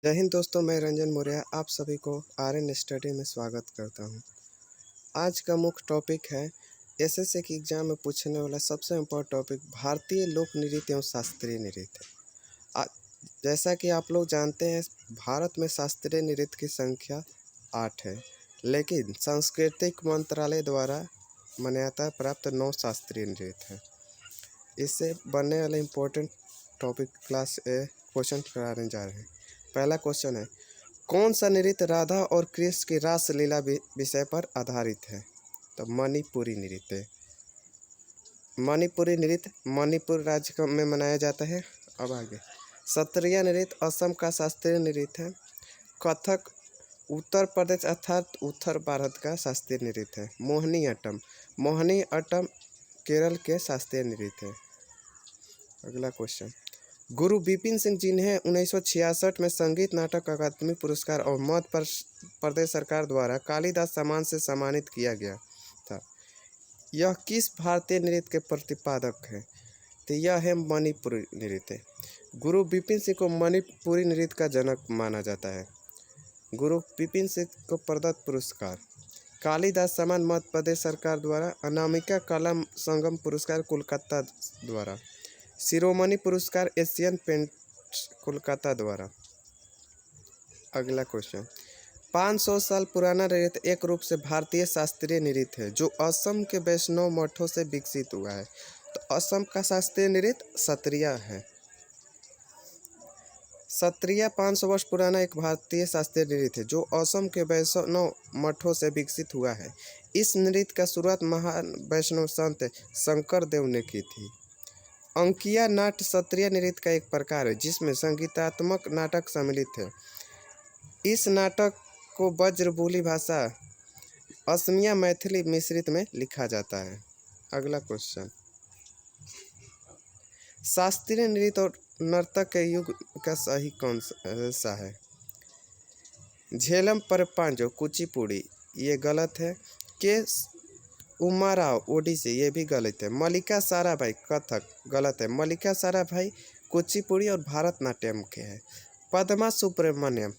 जय हिंद दोस्तों, मैं रंजन मौर्य आप सभी को आर्यन स्टडी में स्वागत करता हूं। आज का मुख्य टॉपिक है एसएससी की एग्जाम में पूछने वाला सबसे इम्पोर्टेंट टॉपिक भारतीय लोक नृत्य एवं शास्त्रीय नृत्य। जैसा कि आप लोग जानते हैं, भारत में शास्त्रीय नृत्य की संख्या 8 है, लेकिन सांस्कृतिक मंत्रालय द्वारा मान्यता प्राप्त 9 शास्त्रीय नृत्य है। इससे बनने वाले इम्पोर्टेंट टॉपिक क्लास ए क्वेश्चन कराने जा रहे हैं। पहला क्वेश्चन है, कौन सा नृत्य राधा और कृष्ण की रासलीला विषय पर आधारित है? तो मणिपुरी नृत्य। मणिपुरी नृत्य मणिपुर राज्य में मनाया जाता है। अब आगे, सत्रिया नृत्य असम का शास्त्रीय नृत्य है। कथक उत्तर प्रदेश अर्थात उत्तर भारत का शास्त्रीय नृत्य है। मोहिनी अट्टम केरल के शास्त्रीय नृत्य है। अगला क्वेश्चन, गुरु बिपिन सिंह जिन्हें 1966 में संगीत नाटक अकादमी पुरस्कार और मध्य प्रदेश सरकार द्वारा कालिदास सम्मान से सम्मानित किया गया था, यह किस भारतीय नृत्य के प्रतिपादक है? तो यह है मणिपुरी नृत्य। गुरु बिपिन सिंह को मणिपुरी नृत्य का जनक माना जाता है। गुरु बिपिन सिंह को प्रदत्त पुरस्कार, कालिदास सम्मान मध्य प्रदेश सरकार द्वारा, अनामिका कला संगम पुरस्कार कोलकाता द्वारा, शिरोमणि पुरस्कार एशियन पेंट्स कोलकाता द्वारा। अगला क्वेश्चन, 500 साल पुराना नृत्य एक रूप से भारतीय शास्त्रीय नृत्य है जो असम के वैष्णव मठों से विकसित हुआ है। तो असम का शास्त्रीय नृत्य सत्रिया है। सत्रिया 500 वर्ष पुराना एक भारतीय शास्त्रीय नृत्य है जो असम के वैष्णव मठों से विकसित हुआ है। इस नृत्य का शुरुआत महान वैष्णव संत शंकर देव ने की थी। अंकिया नाट्य सत्रिय नृत्य का एक प्रकार है जिसमें संगीतात्मक नाटक सम्मिलित है। इस नाटक को ब्रजबोली भाषा असमिया मैथिली मिश्रित में लिखा जाता है। अगला क्वेश्चन, शास्त्रीय नृत्य और नर्तक के युग का सही कौन सा है? झेलम परपांजो कुचिपुड़ी, ये गलत है। के उमाराव ओडिसी, ये भी गलत है। मल्लिका साराभाई कथक, गलत है। मल्लिका साराभाई कुचिपुड़ी और भारतनाट्यम के हैं। पद्मा सुब्रमण्यम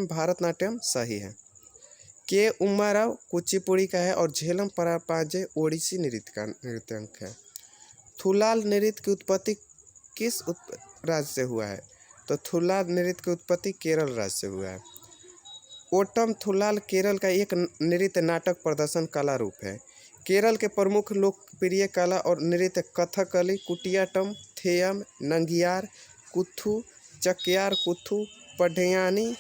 भारतनाट्यम सही है। के उमाराव कुचिपुड़ी का है और झेलम परपांजे ओडिसी नृत्य का नृत्यांक है। थुलाल नृत्य की उत्पत्ति किस राज्य से हुआ है? तो थुलाल नृत्य की उत्पत्ति केरल राज्य से हुआ है। ओटम थुलाल केरल का एक नृत्य नाटक प्रदर्शन कला रूप है। केरल के प्रमुख लोकप्रिय कला और नृत्य कथकली, कुटियाट्टम, थेयम, नंगियार कुथु, चक्यार कुथु, पढ़ियानी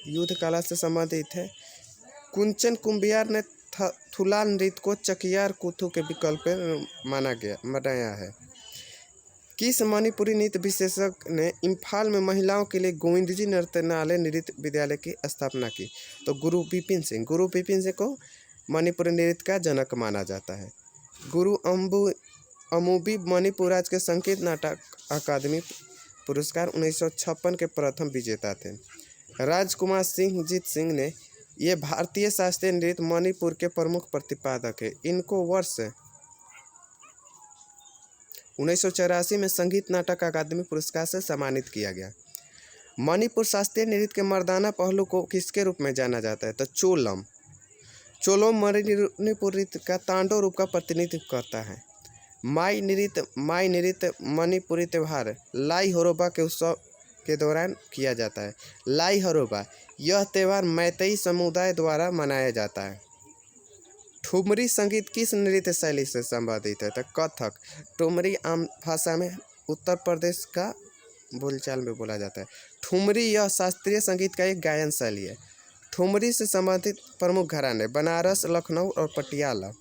युद्ध कला से संबंधित है। कुंचन कुंबियार ने थुलाल नृत्य को चकियार कुथु के विकल्प मनाया है। किस मणिपुरी नृत्य विशेषज्ञ ने इम्फाल में महिलाओं के लिए गोविंदजी नर्तनालय नृत्य विद्यालय की स्थापना की? तो गुरु बिपिन सिंह को मणिपुरी नृत्य का जनक माना जाता है। गुरु अमुबी मणिपुर राज्य के संगीत नाटक अकादमी पुरस्कार 1956 के प्रथम विजेता थे। राजकुमार सिंह जीत सिंह ने ये भारतीय शास्त्रीय नृत्य मणिपुर के प्रमुख प्रतिपादक है। इनको वर्ष 1984 में संगीत नाटक अकादमी पुरस्कार से सम्मानित किया गया। मणिपुर शास्त्रीय नृत्य के मर्दाना पहलू को किसके रूप में जाना जाता है? तो चोलम मणिपुर नृत्य का तांडव रूप का प्रतिनिधित्व करता है। माई नृत्य मणिपुरी त्यौहार लाई हरोबा के उत्सव के दौरान किया जाता है। लाई हरोबा यह त्यौहार मैतेई समुदाय द्वारा मनाया जाता है। ठुमरी संगीत किस नृत्य शैली से संबंधित है? तो कथक। ठुमरी आम भाषा में उत्तर प्रदेश का बोलचाल में बोला जाता है। ठुमरी यह शास्त्रीय संगीत का एक गायन शैली है। ठुमरी से संबंधित प्रमुख घराने बनारस, लखनऊ और पटियाला।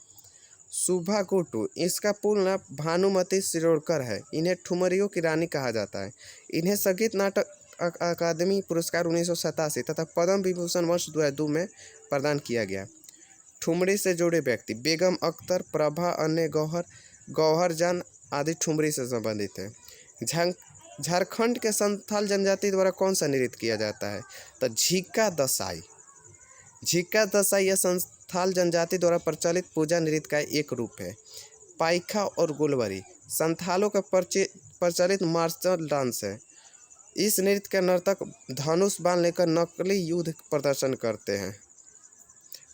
सुभा गोटू, इसका पूर्ण नाम भानुमती शिरोडकर है। इन्हें ठुमरियों की रानी कहा जाता है। इन्हें संगीत नाटक अकादमी पुरस्कार 1987 तथा पद्म विभूषण वर्ष 2002 में प्रदान किया गया। ठुमरी से जुड़े व्यक्ति बेगम अख्तर, प्रभा, अन्य गौहर जान आदि ठुमरी से संबंधित है। झारखंड के संथाल जनजाति द्वारा कौन सा नृत्य किया जाता है? तो झिक्का दसाई यह संथाल जनजाति द्वारा प्रचलित पूजा नृत्य का एक रूप है। पाइखा और गुलवरी संथालों का प्रचलित मार्शल डांस है। इस नृत्य के नर्तक धनुष बाण लेकर नकली युद्ध प्रदर्शन करते हैं।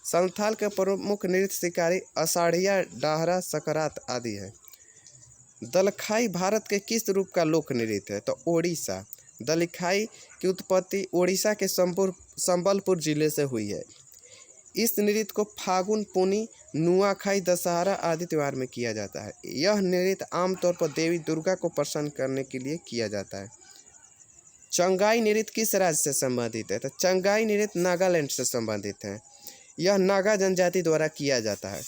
संथाल के प्रमुख नृत्य शिकारी, अषाढ़िया, डाहरा, सकरात आदि है। दलखाई भारत के किस रूप का लोक नृत्य है? तो ओडिशा। दलखाई की उत्पत्ति ओडिशा के संबलपुर जिले से हुई है। इस नृत्य को फागुन, पुनी, नुआखाई, दशहरा आदि त्योहार में किया जाता है। यह नृत्य आमतौर पर देवी दुर्गा को प्रसन्न करने के लिए किया जाता है। चंगाई नृत्य किस राज्य से संबंधित है? तो चंगाई नृत्य नागालैंड से संबंधित है। यह नागा जनजाति द्वारा किया जाता है।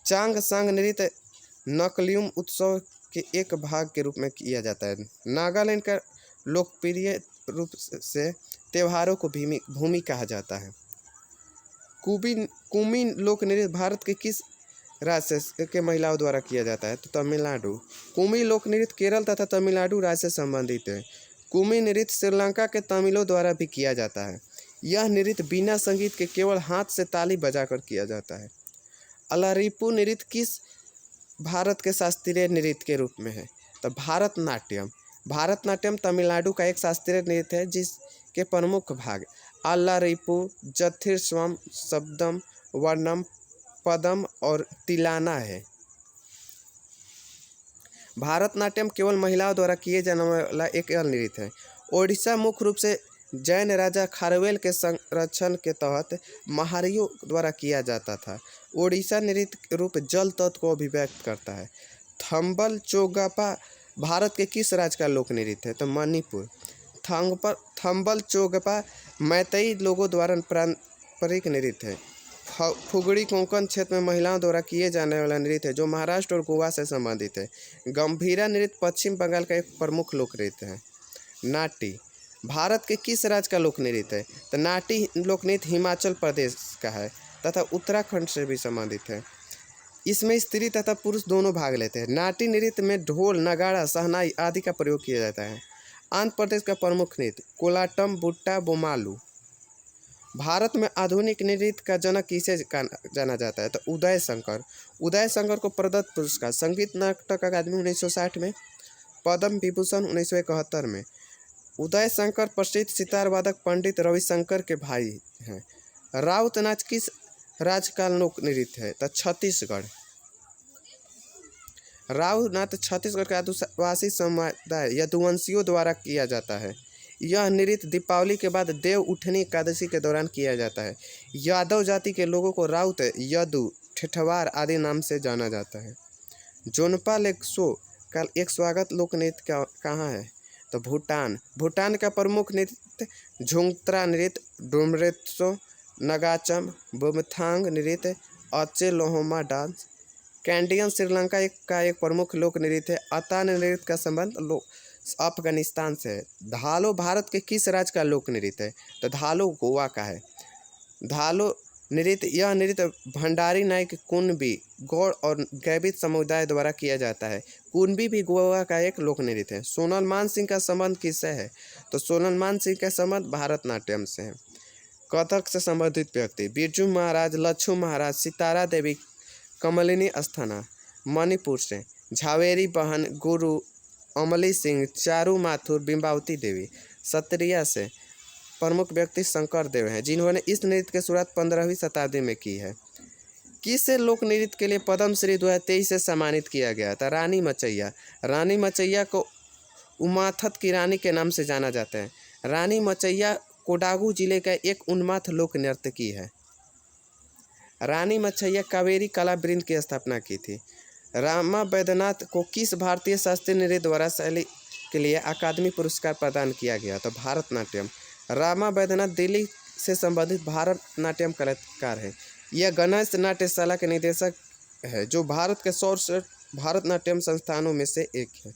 चांग सांग नृत्य नकलियुम उत्सव के एक भाग के रूप में किया जाता है। नागालैंड का लोकप्रिय रूप से त्योहारों को भूमि कहा जाता है। कुमी लोक नृत्य भारत के किस राज्य के महिलाओं द्वारा किया जाता है? तो तमिलनाडु। कुमी लोक नृत्य केरल तथा तमिलनाडु राज्य से संबंधित है। कुमी नृत्य श्रीलंका के तमिलों द्वारा भी किया जाता है। यह नृत्य बिना संगीत के केवल हाथ से ताली बजाकर किया जाता है। अलारिपू नृत्य किस भारत के शास्त्रीय नृत्य के रूप में है? तो भारतनाट्यम। भारतनाट्यम तमिलनाडु का एक शास्त्रीय नृत्य है जिसके प्रमुख भाग अलारिपू, जथिर्स्वम, शब्दम, वर्णम, पदम और तिलाना है। भारतनाट्यम केवल महिलाओं द्वारा किए जाने वाला एक नृत्य है। ओडिशा मुख्य रूप से जैन राजा खारवेल के संरक्षण के तहत महारियों द्वारा किया जाता था। ओडिशा नृत्य रूप जल तत्व को अभिव्यक्त करता है। थंबल चोगपा भारत के किस राज्य का लोक नृत्य है? तो मणिपुर। थंबल चोगपा मैतेई लोगों द्वारा पारंपरिक नृत्य है। फुगड़ी कोंकण क्षेत्र में महिलाओं द्वारा किए जाने वाला नृत्य है जो महाराष्ट्र और गोवा से संबंधित है। गंभीरा नृत्य पश्चिम बंगाल का एक प्रमुख लोक नृत्य है। नाटी भारत के किस राज्य का लोक नृत्य है? तो नाटी लोक नृत्य हिमाचल प्रदेश का है तथा उत्तराखंड से भी संबंधित है। इसमें स्त्री तथा पुरुष दोनों भाग लेते हैं। नाटी नृत्य में ढोल, नगाड़ा, शहनाई आदि का प्रयोग किया जाता है। आंध्र प्रदेश का प्रमुख नृत्य कोलाटम, बुट्टा, बोमालू। भारत में आधुनिक नृत्य का जनक किसे जाना जाता है? तो उदय शंकर। उदय शंकर को प्रदत्त पुरस्कार संगीत नाटक अकादमी 1960 में, पद्म विभूषण 1971 में। उदय शंकर प्रसिद्ध सितार वादक पंडित रविशंकर के भाई हैं। राउत नाच किस राज्य का लोक नृत्य है? तो छत्तीसगढ़। राउत नाच छत्तीसगढ़ के आदिवासी समुदाय यदुवंशियों द्वारा किया जाता है। यह नृत्य दीपावली के बाद देव उठनी एकादशी के दौरान किया जाता है। यादव जाति के लोगों को राउत, यदु, ठेठवार आदि नाम से जाना जाता है। जोनपा लेक्सो का एक स्वागत लोक नृत्य कहाँ है? तो भूटान। भूटान का प्रमुख नृत्य झुंगत्रा नृत्य, डोमरेत्सो, नगाचम, बुमथांग नृत्य, अचे लोहोमा डांस। कैंडियन श्रीलंका का एक प्रमुख लोक नृत्य है। अता नृत्य का संबंध अफगानिस्तान से है। धालो भारत के किस राज्य का लोक नृत्य है? तो धालो गोवा का है। धालो नृत्य यह नृत्य भंडारी नायक, कुणबी, गौड़ और गैबित समुदाय द्वारा किया जाता है। कुणबी भी गोवा का एक लोक नृत्य है। सोनल मान सिंह का संबंध किससे है? तो सोनल मान सिंह का संबंध भारतनाट्यम से है। कथक से संबंधित व्यक्ति बिरजू महाराज, लच्छू महाराज, सितारा देवी, कमलिनी अस्थाना। मणिपुर से झावेरी बहन, गुरु अमली सिंह, चारू माथुर, बिंबावती देवी। सत्रिया से प्रमुख व्यक्ति शंकर देव हैं जिन्होंने इस नृत्य की शुरुआत 15वीं शताब्दी में की है। किस लोक नृत्य के लिए पद्मश्री 2023 से सम्मानित किया गया था? रानी मचैया। रानी मचैया को उमाथत की रानी के नाम से जाना जाता है। रानी मचैया कोडागू जिले का एक उन्माथ लोक नर्तकी है। रानी मचैया कावेरी कला वृंद की स्थापना की थी। रामा बैद्यनाथ को किस भारतीय शास्त्रीय नृत्य द्वारा शैली के लिए अकादमी पुरस्कार प्रदान किया गया? तो भारतनाट्यम। रामा बैद्यनाथ दिल्ली से संबंधित भारतनाट्यम कलाकार है। यह गणेश नाट्यशाला के निदेशक है जो भारत के 100 भारतनाट्यम संस्थानों में से एक है।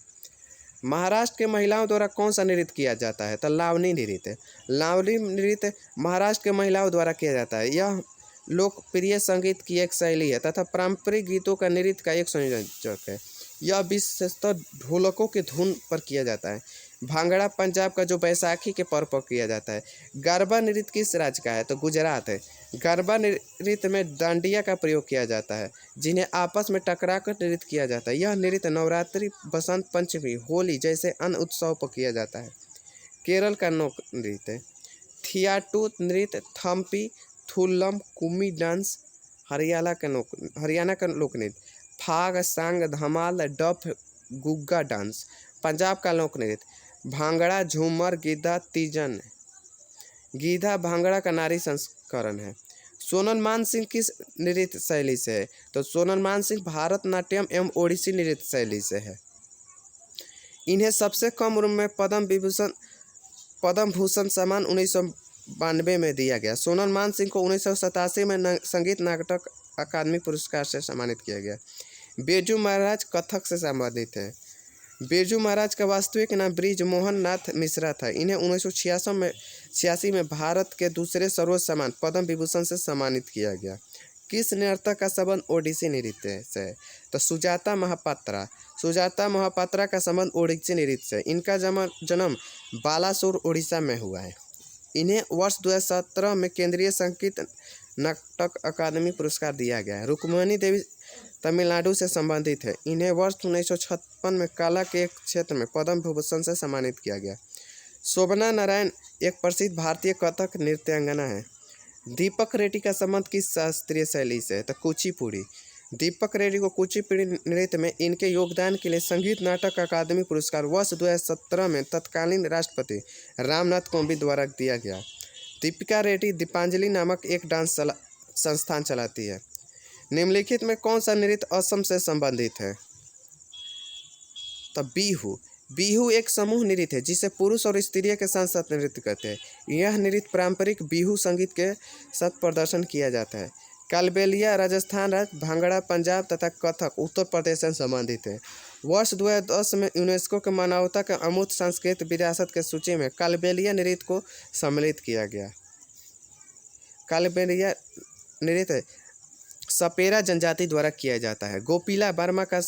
महाराष्ट्र के महिलाओं द्वारा कौन सा नृत्य किया जाता है? तो लावनी नृत्य। लावनी नृत्य महाराष्ट्र के महिलाओं द्वारा किया जाता है। यह लोकप्रिय संगीत की एक शैली है तथा पारंपरिक गीतों का नृत्य का एक संयोजक है। यह विशेषतः ढोलकों की धुन पर किया जाता है। भांगड़ा पंजाब का जो बैसाखी के पर्व पर किया जाता है। गरबा नृत्य किस राज्य का है? तो गुजरात है। गरबा नृत्य में डांडिया का प्रयोग किया जाता है जिन्हें आपस में टकरा कर नृत्य किया जाता है। यह नृत्य नवरात्रि, बसंत पंचमी, होली जैसे अन्य उत्सव पर किया जाता है। केरल का लोक नृत्य है। थियाटू नृत्य, थम्पी, थुल्लम, कुम्मी डांस हरियाणा का लोक नृत्य। फाग, सांग, धमाल, डफ, गुग्गा डांस पंजाब का लोक नृत्य। भांगड़ा, झूमर, गिद्धा, तीजन। गीधा भांगड़ा का नारी संस्करण है। सोनल मानसिंह किस नृत्य शैली से है? तो सोनल मानसिंह भारतनाट्यम एवं ओडिसी नृत्य शैली से है। इन्हें सबसे कम उम्र में पद्म भूषण सम्मान 1992 में दिया गया। सोनल मानसिंह को 1987 में संगीत नाटक अकादमी पुरस्कार से सम्मानित किया गया। बिरजू महाराज कथक से संबंधित हैं। बिरजू महाराज का वास्तविक नाम ब्रिज मोहन नाथ मिश्रा था। इन्हें 1986 में भारत के दूसरे सर्वोच्च सम्मान पद्म विभूषण से सम्मानित किया गया। किस नर्तक का संबंध ओडिसी नृत्य से है? तो सुजाता महापात्रा का संबंध ओडिसी नृत्य से। इनका जन्म बालासोर उड़ीसा में हुआ है। इन्हें वर्ष 2017 में केंद्रीय संगीत नाटक अकादमी पुरस्कार दिया गया है। रुक्मणी देवी तमिलनाडु से संबंधित है। इन्हें वर्ष 1956 में कला के क्षेत्र में पद्म भूषण से सम्मानित किया गया। शोभना नारायण एक प्रसिद्ध भारतीय कथक नृत्यांगना है। दीपक रेड्डी का संबंध किस शास्त्रीय शैली से है? तो कुचिपुड़ी। दीपक रेड्डी को कुचिपुड़ी नृत्य में इनके योगदान के लिए संगीत नाटक अकादमी पुरस्कार वर्ष 2017 में तत्कालीन राष्ट्रपति रामनाथ कोविंद द्वारा दिया गया। दीपिका रेड्डी दीपांजलि नामक एक डांस संस्थान चलाती है। निम्नलिखित में कौन सा नृत्य असम से संबंधित है? तो बिहू। बिहू एक समूह नृत्य है जिसे पुरुष और स्त्रियों के साथ साथ नृत्य करते हैं। यह नृत्य पारंपरिक बिहू संगीत के साथ प्रदर्शन किया जाता है। कालबेलिया राजस्थान राज्य, भांगड़ा पंजाब तथा कथक उत्तर प्रदेश से संबंधित है। वर्ष 2010 में यूनेस्को के मानवता के अमूर्त सांस्कृतिक विरासत के सूची में कालबेलिया नृत्य को सम्मिलित किया गया। कालबेलिया नृत्य सपेरा जनजाति द्वारा किया जाता है। गोपीला वर्मा का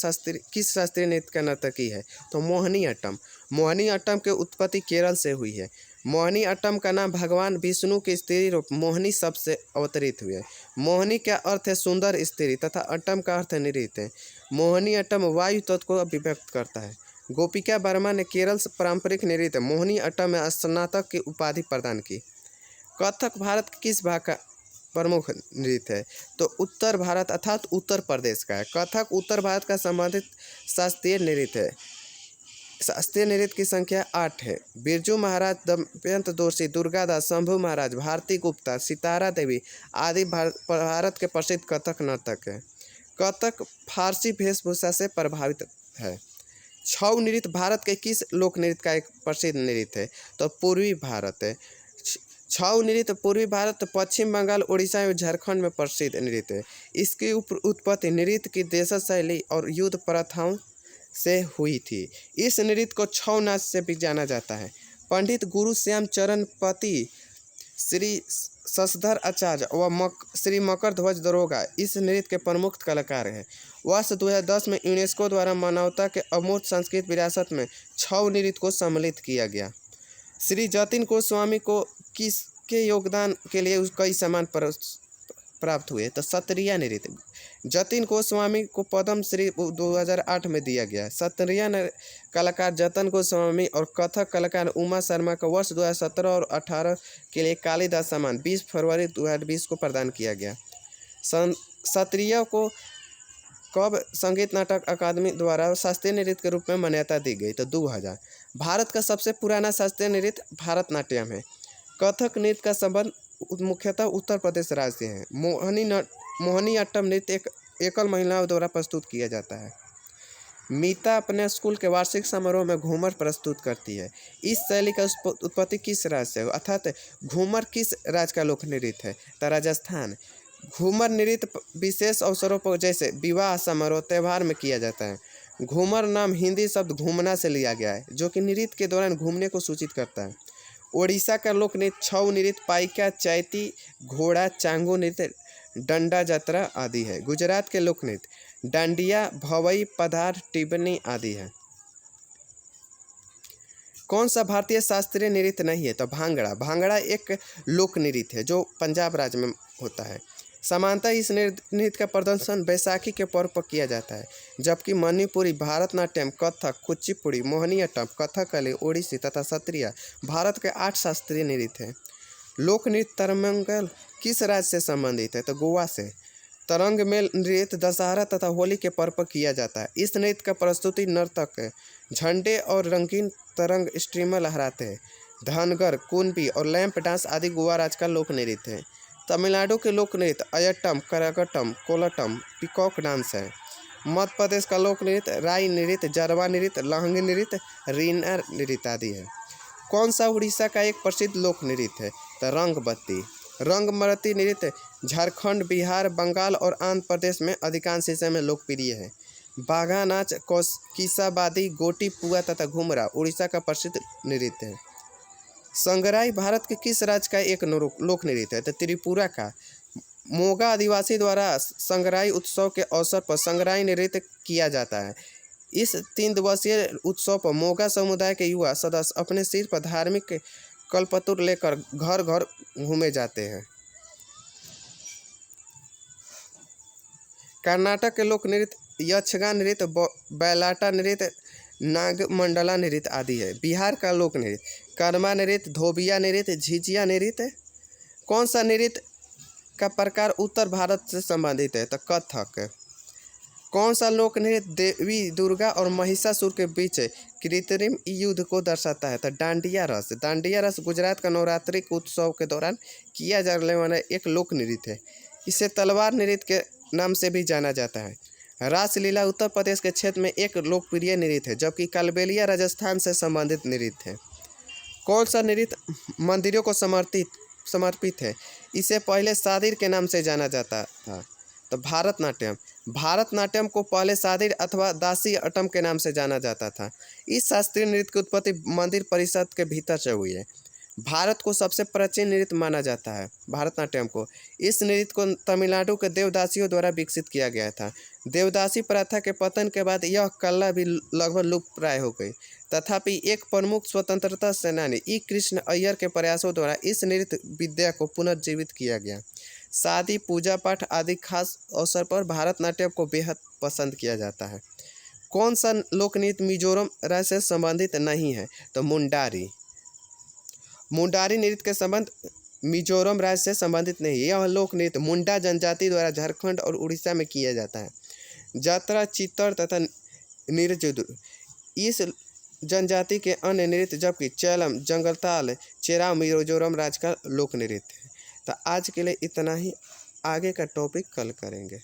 किस शास्त्रीय नृत्य का नर्तकी है? तो मोहिनी अट्टम। मोहिनी अट्टम की उत्पत्ति केरल से हुई है। मोहिनी अट्टम का नाम भगवान विष्णु के स्त्री रूप मोहिनी शब्द से अवतरित हुए। मोहिनी का अर्थ है सुंदर स्त्री तथा अट्टम का अर्थ है नृत्य। मोहिनी अट्टम वायु तत्व को अभिव्यक्त करता है। गोपिका वर्मा ने केरल से पारंपरिक नृत्य मोहिनी अट्टम में स्नातक की उपाधि प्रदान की। कथक भारत के किस भाग का प्रमुख नृत्य है? तो उत्तर भारत अर्थात उत्तर प्रदेश का है। कथक उत्तर भारत का संबंधित शास्त्रीय नृत्य है। शास्त्रीय नृत्य की संख्या 8 है। बिरजू महाराज, दमयंत दोषी, दुर्गादास, शंभू महाराज, भारती गुप्ता, सितारा देवी आदि भारत के प्रसिद्ध कथक नर्तक हैं। कथक फारसी वेशभूषा से प्रभावित है। छऊ नृत्य भारत के किस लोक नृत्य का एक प्रसिद्ध नृत्य है? तो पूर्वी भारत है। छऊ नृत्य पूर्वी भारत, पश्चिम बंगाल, उड़ीसा एवं झारखंड में प्रसिद्ध नृत्य है। इसकी उत्पत्ति नृत्य की देशज शैली और युद्ध प्रथाओं से हुई थी। इस नृत्य को छऊ नाच से भी जाना जाता है। पंडित गुरु श्याम चरण पति, श्री शशधर आचार्य व श्री मकर ध्वज दरोगा इस नृत्य के प्रमुख कलाकार हैं। वर्ष 2010 में यूनेस्को द्वारा मानवता के अमूर्त सांस्कृतिक विरासत में छऊ नृत्य को सम्मिलित किया गया। श्री जतिन गोस्वामी को किसके योगदान के लिए कई सम्मान प्राप्त हुए? तो सत्रिया नृत्य। जतिन गोस्वामी को पद्म श्री 2008 में दिया गया। सत्रिया कलाकार जतिन गोस्वामी और कथक कलाकार उमा शर्मा को वर्ष 2017 और 2018 के लिए कालिदास सम्मान 20 फरवरी 2020 को प्रदान किया गया। सत्रिया को कब संगीत नाटक अकादमी द्वारा शास्त्रीय नृत्य के रूप में मान्यता दी गई? तो 2000। भारत का सबसे पुराना शास्त्रीय नृत्य भारतनाट्यम है। कथक नृत्य का संबंध मुख्यतः उत्तर प्रदेश राज्य से है। मोहिनी अट्टम नृत्य एक एकल महिलाओं द्वारा प्रस्तुत किया जाता है। मीता अपने स्कूल के वार्षिक समारोह में घूमर प्रस्तुत करती है। इस शैली का उत्पत्ति किस राज्य से है? अर्थात घूमर किस राज्य का लोक नृत्य है? तो राजस्थान। घूमर नृत्य विशेष अवसरों पर जैसे विवाह समारोह त्यौहार में किया जाता है। घूमर नाम हिंदी शब्द घूमना से लिया गया है जो कि नृत्य के दौरान घूमने को सूचित करता है। ओडिशा का लोक नृत्य छऊ नृत्य, पाइका, चैती, घोड़ा, चांगो नृत्य, डंडा यात्रा आदि है। गुजरात के लोक नृत्य डांडिया, भवई, पधार, टिब्बनी आदि है। कौन सा भारतीय शास्त्रीय नृत्य नहीं है? तो भांगड़ा। भांगड़ा एक लोक नृत्य है जो पंजाब राज्य में होता है। सामान्यतः इस नृत्य का प्रदर्शन बैसाखी के पर्व पर किया जाता है, जबकि मणिपुरी, भारतनाट्यम, कथक, कुचिपुड़ी, मोहिनीअट्टम, कथकली, ओडिसी तथा सत्रिया भारत के 8 शास्त्रीय नृत्य हैं। लोक नृत्य तरंगल किस राज्य से संबंधित है? तो गोवा से। तरंग मेल नृत्य दशहरा तथा होली के पर्व पर किया जाता है। इस नृत्य का प्रस्तुति नर्तक झंडे और रंगीन तरंग स्ट्रीमर लहराते हैं। धनगर, कुणबी और लैंप डांस आदि गोवा राज्य का लोक नृत्य है। तमिलनाडु के लोक नृत्य अयट्टम, करगट्टम, कोलट्टम, पीकॉक डांस है। मध्य प्रदेश का लोक नृत्य राई नृत्य, जरवा नृत्य, लहंगी नृत्य, रीना नृत्य आदि है। कौन सा उड़ीसा का एक प्रसिद्ध लोक नृत्य है? तो रंगबत्ती। रंगमरती नृत्य झारखंड, बिहार, बंगाल और आंध्र प्रदेश में अधिकांश हिस्से में लोकप्रिय है। बाघा नाच, किसाबादी, गोटी, पुआ तथा घुमरा उड़ीसा का प्रसिद्ध नृत्य है। संगराई भारत के किस राज्य का एक लोक नृत्य है? तो त्रिपुरा का। मोगा आदिवासी द्वारा संगराई उत्सव के अवसर पर संगराई नृत्य किया जाता है। इस 3 दिवसीय उत्सव पर मोगा समुदाय के युवा सदस्य अपने सिर पर धार्मिक कल्पतरु लेकर घर घर घूमे जाते हैं। कर्नाटक के लोक नृत्य यक्षगान नृत्य, बैलाटा नृत्य, नागमंडला नृत्य आदि है। बिहार का लोक नृत्य कर्मा नृत्य, धोबिया नृत्य, झिझिया नृत्य। कौन सा नृत्य का प्रकार उत्तर भारत से संबंधित है? तो कथक। कौन सा लोक नृत्य देवी दुर्गा और महिषासुर के बीच कृत्रिम युद्ध को दर्शाता है? तो डांडिया रस। डांडिया रस गुजरात का नवरात्रि के उत्सव के दौरान किया जाने वाला एक लोक नृत्य है। इसे तलवार नृत्य के नाम से भी जाना जाता है। रासलीला उत्तर प्रदेश के क्षेत्र में एक लोकप्रिय नृत्य है, जबकि कालबेलिया राजस्थान से संबंधित नृत्य है। कौन सा नृत्य मंदिरों को समर्पित है? इसे पहले सादिर के नाम से जाना जाता था। तो भारतनाट्यम। भारतनाट्यम को पहले सादिर अथवा दासी अट्टम के नाम से जाना जाता था। इस शास्त्रीय नृत्य की उत्पत्ति मंदिर परिसर के भीतर से हुई है। भारत को सबसे प्राचीन नृत्य माना जाता है भारतनाट्यम को। इस नृत्य को तमिलनाडु के देवदासियों द्वारा विकसित किया गया था। देवदासी प्रथा के पतन के बाद यह कला भी लगभग लुप्तप्राय हो गई। तथापि एक प्रमुख स्वतंत्रता सेनानी ई कृष्ण अय्यर के प्रयासों द्वारा इस नृत्य विद्या को पुनर्जीवित किया गया। शादी, पूजा पाठ आदि खास अवसर पर भारतनाट्यम को बेहद पसंद किया जाता है। कौन सा लोक नृत्य मिजोरम राज्य से संबंधित नहीं है? तो मुंडारी। मुंडारी नृत्य के संबंध मिजोरम राज्य से संबंधित नहीं है। यह लोक नृत्य मुंडा जनजाति द्वारा झारखंड और उड़ीसा में किया जाता है। जात्रा, चित्तर तथा निरजुद्र इस जनजाति के अन्य नृत्य, जबकि चैलम, जंगलताल, चेराव मिजोरम राज्य का लोक नृत्य है। तो आज के लिए इतना ही, आगे का टॉपिक कल करेंगे।